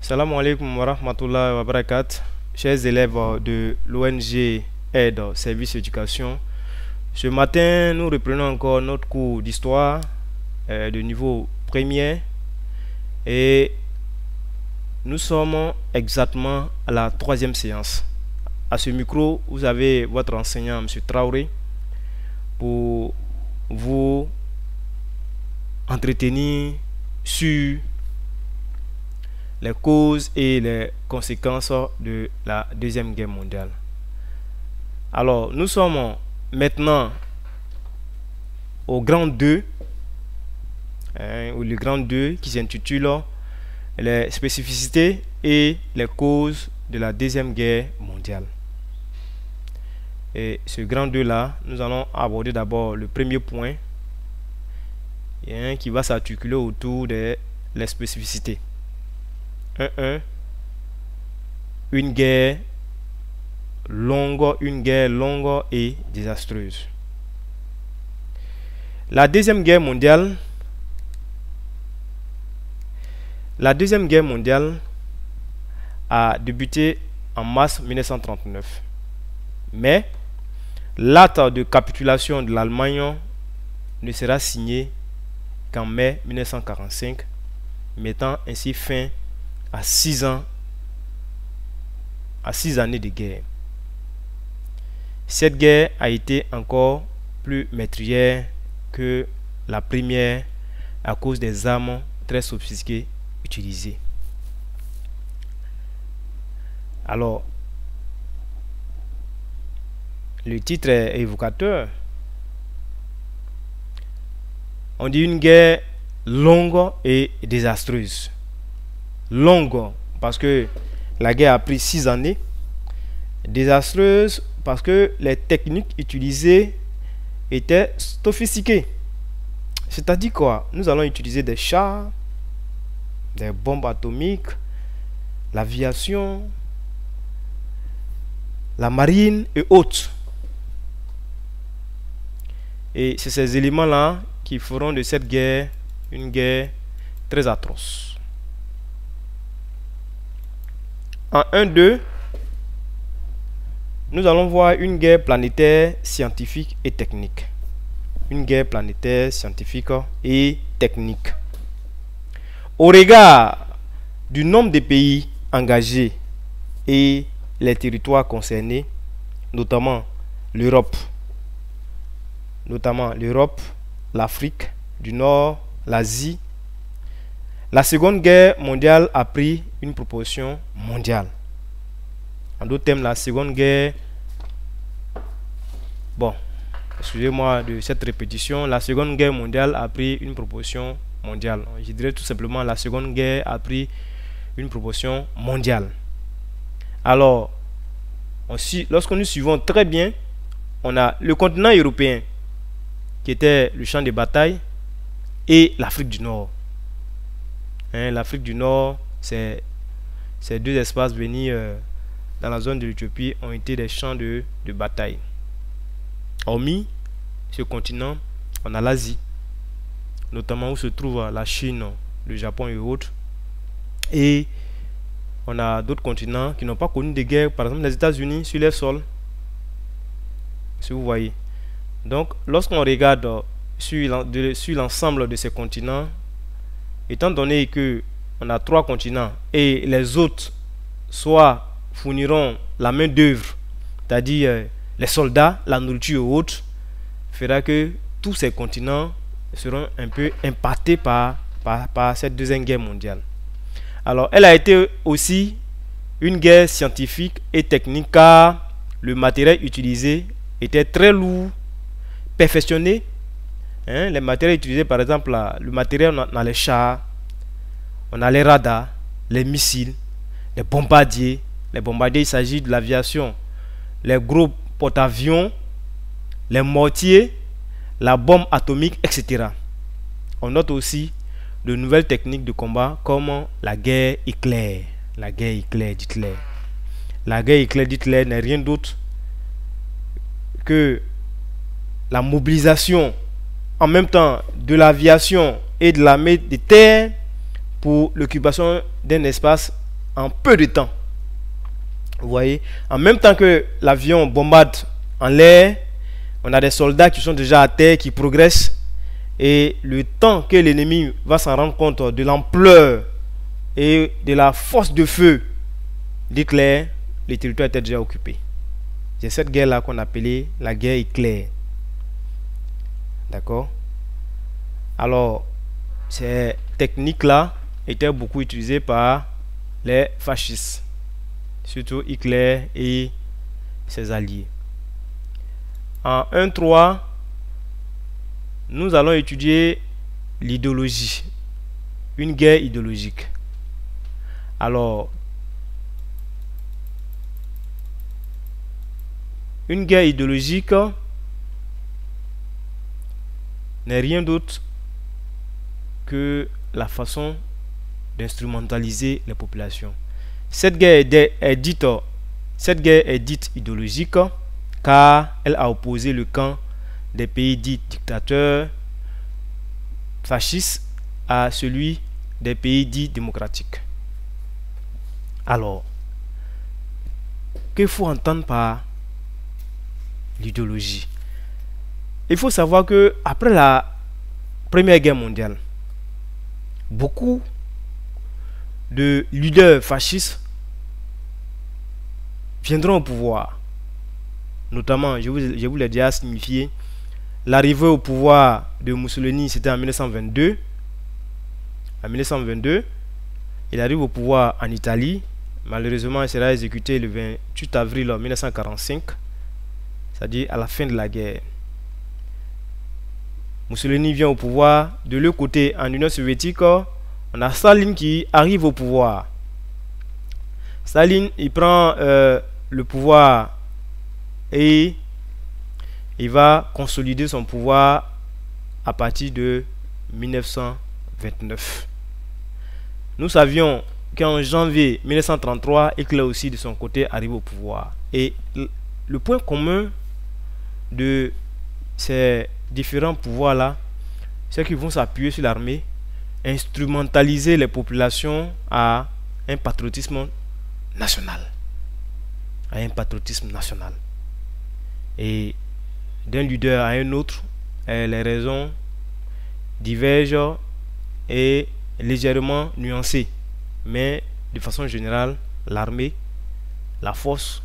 Salam alaikum wa rahmatullahi wa barakatuh. Chers élèves de l'ONG Aide Service Éducation, ce matin nous reprenons encore notre cours d'histoire de niveau premier et nous sommes exactement à la troisième séance. À ce micro, vous avez votre enseignant, M. Traoré, pour vous entretenir sur les causes et les conséquences de la Deuxième Guerre mondiale. Alors, nous sommes maintenant au grand 2, ou le grand 2 qui s'intitule les spécificités et les causes de la Deuxième Guerre mondiale. Et ce grand 2 là, nous allons aborder d'abord le premier point qui va s'articuler autour des spécificités. 1. Une guerre longue et désastreuse. La Deuxième Guerre mondiale a débuté en mars 1939. Mais l'acte de capitulation de l'Allemagne ne sera signé qu'en mai 1945, mettant ainsi fin à 6 années de guerre. Cette guerre a été encore plus meurtrière que la première à cause des armes très sophistiquées utilisées. Alors, le titre est évocateur. On dit une guerre longue et désastreuse. Longue parce que la guerre a pris 6 années. Désastreuse parce que les techniques utilisées étaient sophistiquées. C'est-à-dire quoi? Nous allons utiliser des chars, des bombes atomiques, l'aviation, la marine et autres. Et c'est ces éléments-là qui feront de cette guerre une guerre très atroce. En 1-2, nous allons voir une guerre planétaire, scientifique et technique. Une guerre planétaire, scientifique et technique. Au regard du nombre de pays engagés et les territoires concernés, notamment l'Europe, l'Afrique du Nord, l'Asie, la Seconde Guerre mondiale a pris une proportion mondiale. En d'autres termes, la Seconde Guerre... Bon, excusez-moi de cette répétition. La Seconde Guerre mondiale a pris une proportion mondiale. Je dirais tout simplement la Seconde Guerre a pris une proportion mondiale. Alors, lorsque nous suivons très bien, on a le continent européen qui était le champ de bataille et l'Afrique du Nord. L'Afrique du Nord, ces deux espaces bénis dans la zone de l'Éthiopie ont été des champs de bataille. Hormis ce continent, on a l'Asie, notamment où se trouve la Chine, le Japon et autres. Et on a d'autres continents qui n'ont pas connu de guerre, par exemple les États-Unis sur leur sol. Si vous voyez. Donc, lorsqu'on regarde sur l'ensemble de ces continents, étant donné que on a 3 continents et les autres soit fourniront la main d'œuvre, c'est-à-dire les soldats, la nourriture et autres, fera que tous ces continents seront un peu impactés par cette Deuxième Guerre mondiale. Alors, elle a été aussi une guerre scientifique et technique car le matériel utilisé était très lourd, perfectionné. Les matériels utilisés, par exemple, le matériel dans les chars, on a les radars, les missiles, les bombardiers. Les bombardiers, il s'agit de l'aviation, les gros porte-avions, les mortiers, la bombe atomique, etc. On note aussi de nouvelles techniques de combat comme la guerre éclair. La guerre éclair d'Hitler. La guerre éclair d'Hitler n'est rien d'autre que la mobilisation en même temps de l'aviation et de l'armée de terre pour l'occupation d'un espace en peu de temps. Vous voyez, en même temps que l'avion bombarde en l'air, on a des soldats qui sont déjà à terre, qui progressent. Et le temps que l'ennemi va s'en rendre compte de l'ampleur et de la force de feu d'Hitler, les territoires étaient déjà occupés. C'est cette guerre-là qu'on appelait la guerre éclair. D'accord? Alors, ces techniques-là étaient beaucoup utilisées par les fascistes, surtout Hitler et ses alliés. En 1.3, nous allons étudier l'idéologie, une guerre idéologique. Alors, une guerre idéologique n'est rien d'autre que la façon d'instrumentaliser les populations. Cette guerre est dite idéologique car elle a opposé le camp des pays dits dictateurs fascistes à celui des pays dits démocratiques. Alors, qu'il faut entendre par l'idéologie? Il faut savoir que après la Première Guerre mondiale, beaucoup de leaders fascistes viendront au pouvoir. Notamment, je vous l'ai déjà signifié, l'arrivée au pouvoir de Mussolini, c'était en 1922. En 1922, il arrive au pouvoir en Italie. Malheureusement, il sera exécuté le 28 avril 1945, c'est-à-dire à la fin de la guerre. Mussolini vient au pouvoir. De l'autre côté, en Union soviétique, on a Staline qui arrive au pouvoir. Staline, il prend le pouvoir et il va consolider son pouvoir à partir de 1929. Nous savions qu'en janvier 1933, Hitler aussi de son côté arrive au pouvoir. Et le point commun de ces différents pouvoirs-là, c'est qu'ils vont s'appuyer sur l'armée, instrumentaliser les populations à un patriotisme national. À un patriotisme national. Et d'un leader à un autre, les raisons divergent et légèrement nuancées. Mais de façon générale, l'armée, la force,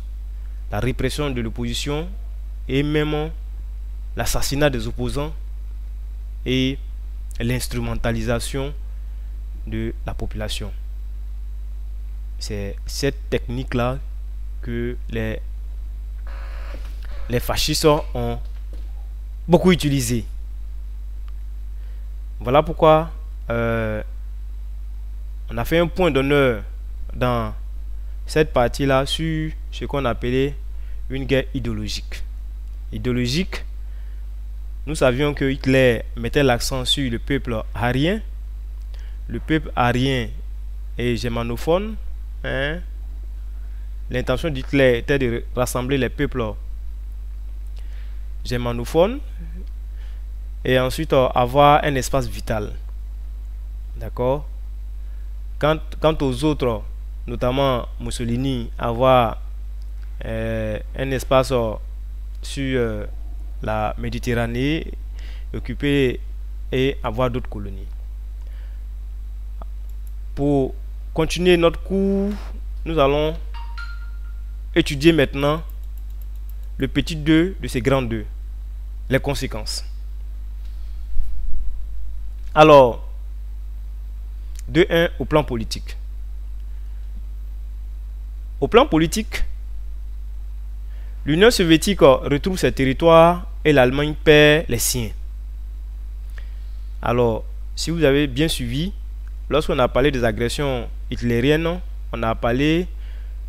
la répression de l'opposition et même l'assassinat des opposants et l'instrumentalisation de la population. C'est cette technique-là que les fascistes ont beaucoup utilisé. Voilà pourquoi on a fait un point d'honneur dans cette partie-là sur ce qu'on appelait une guerre idéologique. Idéologique, nous savions que Hitler mettait l'accent sur le peuple arien. Le peuple arien est germanophone. L'intention d'Hitler était de rassembler les peuples germanophones et ensuite avoir un espace vital. D'accord? Quant aux autres, notamment Mussolini, avoir un espace sur la Méditerranée, occuper et avoir d'autres colonies. Pour continuer notre cours, nous allons étudier maintenant le petit 2 de ces grands 2, les conséquences. Alors, 2.1 au plan politique. Au plan politique, l'Union soviétique retrouve ses territoires et l'Allemagne perd les siens. Alors, si vous avez bien suivi, lorsqu'on a parlé des agressions hitlériennes, on a parlé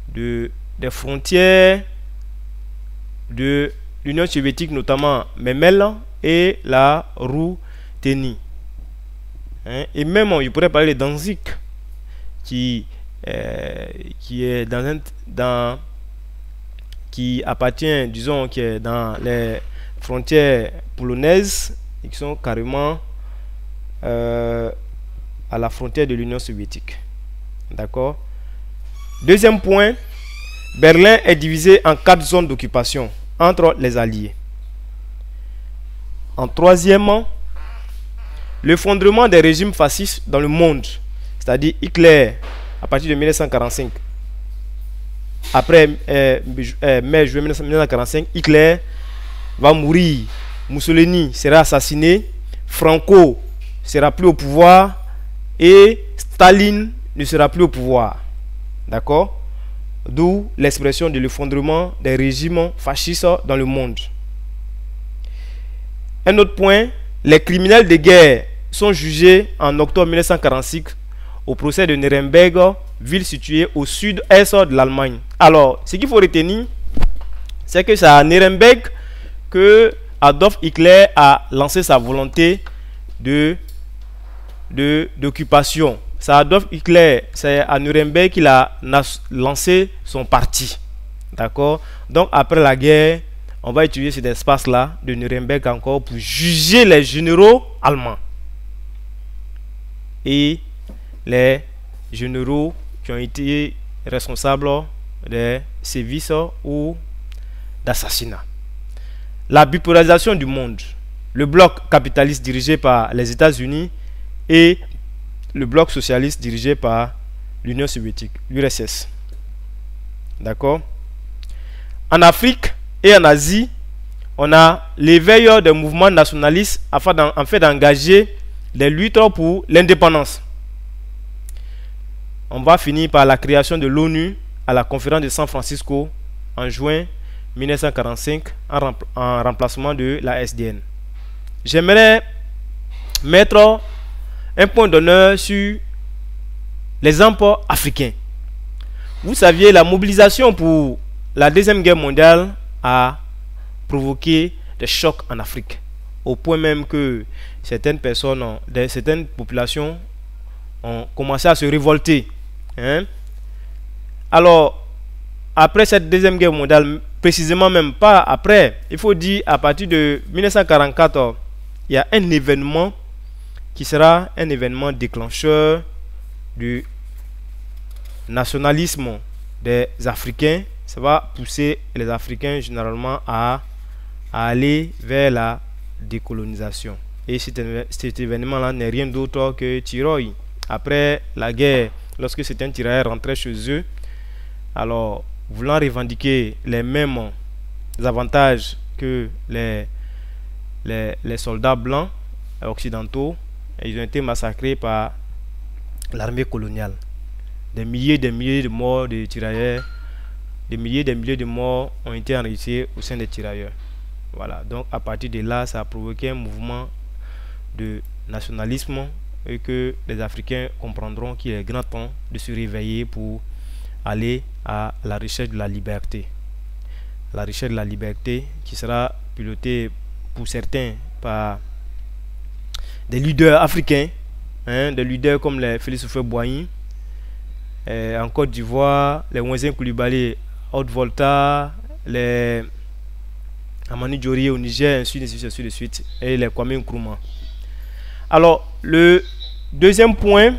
des frontières de l'Union soviétique, notamment Memel et la Routenie. Et même, il pourrait parler de Danzig, qui est qui appartient, disons, qui est dans les frontières polonaises et qui sont carrément à la frontière de l'Union soviétique. D'accord? Deuxième point, Berlin est divisé en 4 zones d'occupation entre les Alliés. En troisièmement, l'effondrement des régimes fascistes dans le monde, c'est-à-dire Hitler, à partir de 1945. Après mai-juin 1945, Hitler va mourir, Mussolini sera assassiné, Franco sera plus au pouvoir et Staline ne sera plus au pouvoir. D'accord? D'où l'expression de l'effondrement des régimes fascistes dans le monde. Un autre point, les criminels de guerre sont jugés en octobre 1946 au procès de Nuremberg, ville située au sud-est de l'Allemagne. Alors, ce qu'il faut retenir, c'est que c'est à Nuremberg que Adolf Hitler a lancé sa volonté d'occupation. C'est Adolf Hitler, c'est à Nuremberg qu'il a lancé son parti. D'accord? Donc, après la guerre, on va utiliser cet espace-là de Nuremberg encore pour juger les généraux allemands et les généraux qui ont été responsables des sévices ou d'assassinats. La bipolarisation du monde. Le bloc capitaliste dirigé par les États-Unis et le bloc socialiste dirigé par l'Union soviétique, l'URSS. D'accord? En Afrique et en Asie, on a l'éveil des mouvements nationalistes afin d'engager des luttes pour l'indépendance. On va finir par la création de l'ONU à la conférence de San Francisco en juin 1945 en remplacement de la SDN. J'aimerais mettre un point d'honneur sur l'exemple africain. Vous saviez, la mobilisation pour la Deuxième Guerre mondiale a provoqué des chocs en Afrique, au point même que certaines personnes, certaines populations ont commencé à se révolter. Alors, après cette Deuxième Guerre mondiale, précisément même pas après, il faut dire à partir de 1944, il y a un événement qui sera un événement déclencheur du nationalisme des Africains. Ça va pousser les Africains généralement à aller vers la décolonisation. Et cet événement-là n'est rien d'autre que Tiroy. Après la guerre, lorsque certains tirailleurs rentraient chez eux, alors voulant revendiquer les mêmes avantages que les soldats blancs occidentaux, ils ont été massacrés par l'armée coloniale. Des milliers de morts de tirailleurs, des milliers de morts ont été enregistrés au sein des tirailleurs. Voilà, donc à partir de là, ça a provoqué un mouvement de nationalisme et que les Africains comprendront qu'il est grand temps de se réveiller pour aller à la recherche de la liberté. La recherche de la liberté qui sera pilotée pour certains par des leaders africains, des leaders comme les Félix Houphouët-Boigny, en Côte d'Ivoire, les Ouensin Coulibaly, Haute-Volta, les Amani Diori au Niger, ainsi de suite, et les Kwame Nkrumah. Alors, le deuxième point,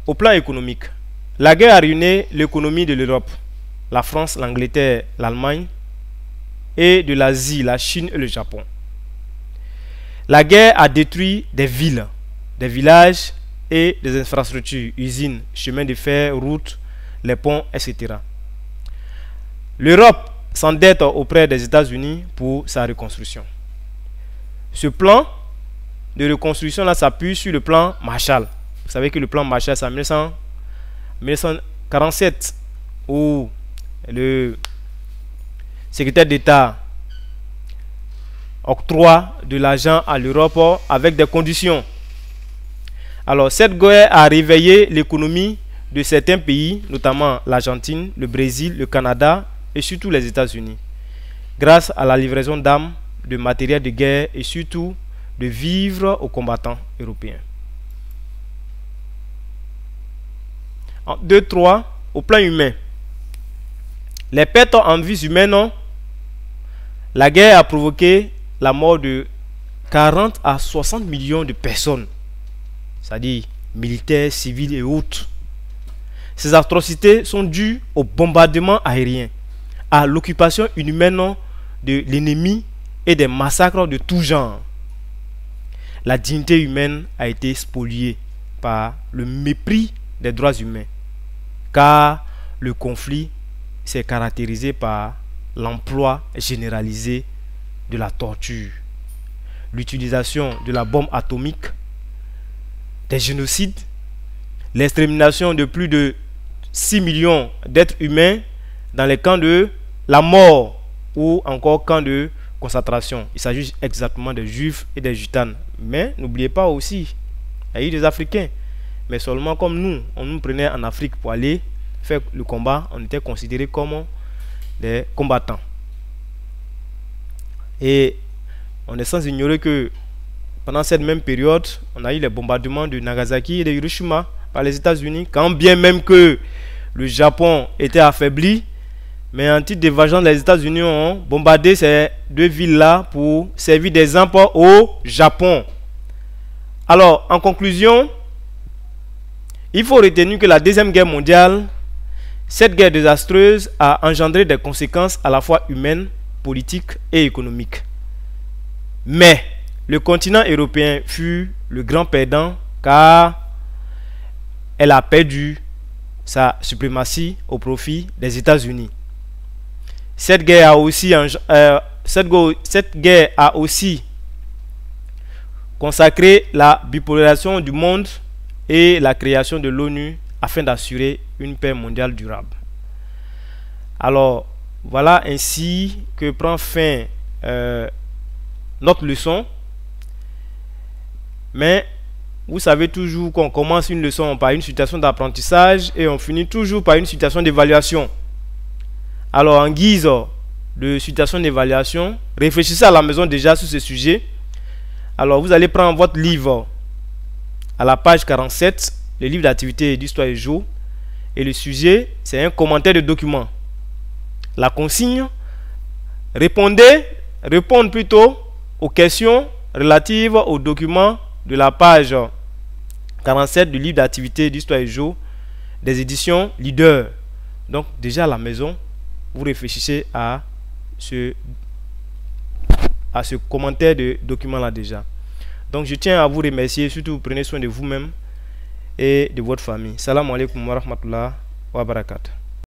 au plan économique, la guerre a ruiné l'économie de l'Europe, la France, l'Angleterre, l'Allemagne, et de l'Asie, la Chine et le Japon. La guerre a détruit des villes, des villages et des infrastructures, usines, chemins de fer, routes, les ponts, etc. L'Europe s'endette auprès des États-Unis pour sa reconstruction. Ce plan de reconstruction là s'appuie sur le plan Marshall. Vous savez que le plan Marshall, c'est en 1947 où le secrétaire d'État octroie de l'argent à l'Europe avec des conditions. Alors, cette guerre a réveillé l'économie de certains pays, notamment l'Argentine, le Brésil, le Canada et surtout les États-Unis, grâce à la livraison d'armes, de matériel de guerre et surtout de vivres aux combattants européens. En 2-3, au plan humain, les pertes en vies humaines, la guerre a provoqué la mort de 40 à 60 millions de personnes, c'est-à-dire militaires, civils et autres. Ces atrocités sont dues au bombardement aérien, à l'occupation inhumaine de l'ennemi et des massacres de tout genre. La dignité humaine a été spoliée par le mépris des droits humains, car le conflit s'est caractérisé par l'emploi généralisé de la torture, l'utilisation de la bombe atomique, des génocides, l'extermination de plus de 6 millions d'êtres humains dans les camps de la mort ou encore camps de concentration. Il s'agit exactement des juifs et des gitanes. Mais n'oubliez pas aussi, il y a eu des Africains. Mais seulement comme nous, on nous prenait en Afrique pour aller faire le combat, on était considérés comme des combattants. Et on est sans ignorer que pendant cette même période, on a eu les bombardements de Nagasaki et de Hiroshima par les États-Unis, quand bien même que le Japon était affaibli. Mais en titre de vengeance, les États-Unis ont bombardé ces deux villes-là pour servir d'exemple au Japon. Alors, en conclusion, il faut retenir que la Deuxième Guerre mondiale, cette guerre désastreuse, a engendré des conséquences à la fois humaines, politiques et économiques. Mais le continent européen fut le grand perdant car elle a perdu sa suprématie au profit des États-Unis. Cette guerre a aussi consacré la bipolarisation du monde et la création de l'ONU afin d'assurer une paix mondiale durable. Alors, voilà ainsi que prend fin notre leçon. Mais vous savez toujours qu'on commence une leçon par une situation d'apprentissage et on finit toujours par une situation d'évaluation. Alors, en guise de situation d'évaluation, réfléchissez à la maison déjà sur ce sujet. Alors, vous allez prendre votre livre à la page 47, le livre d'activité d'histoire et géo. Et le sujet, c'est un commentaire de document. La consigne, répondre plutôt aux questions relatives aux documents de la page 47 du livre d'activité d'histoire et géo des éditions Leader. Donc, déjà à la maison, vous réfléchissez à ce commentaire de document là déjà. Donc je tiens à vous remercier, surtout prenez soin de vous-même et de votre famille. Salam alaikum wa rahmatullah wa barakatuh.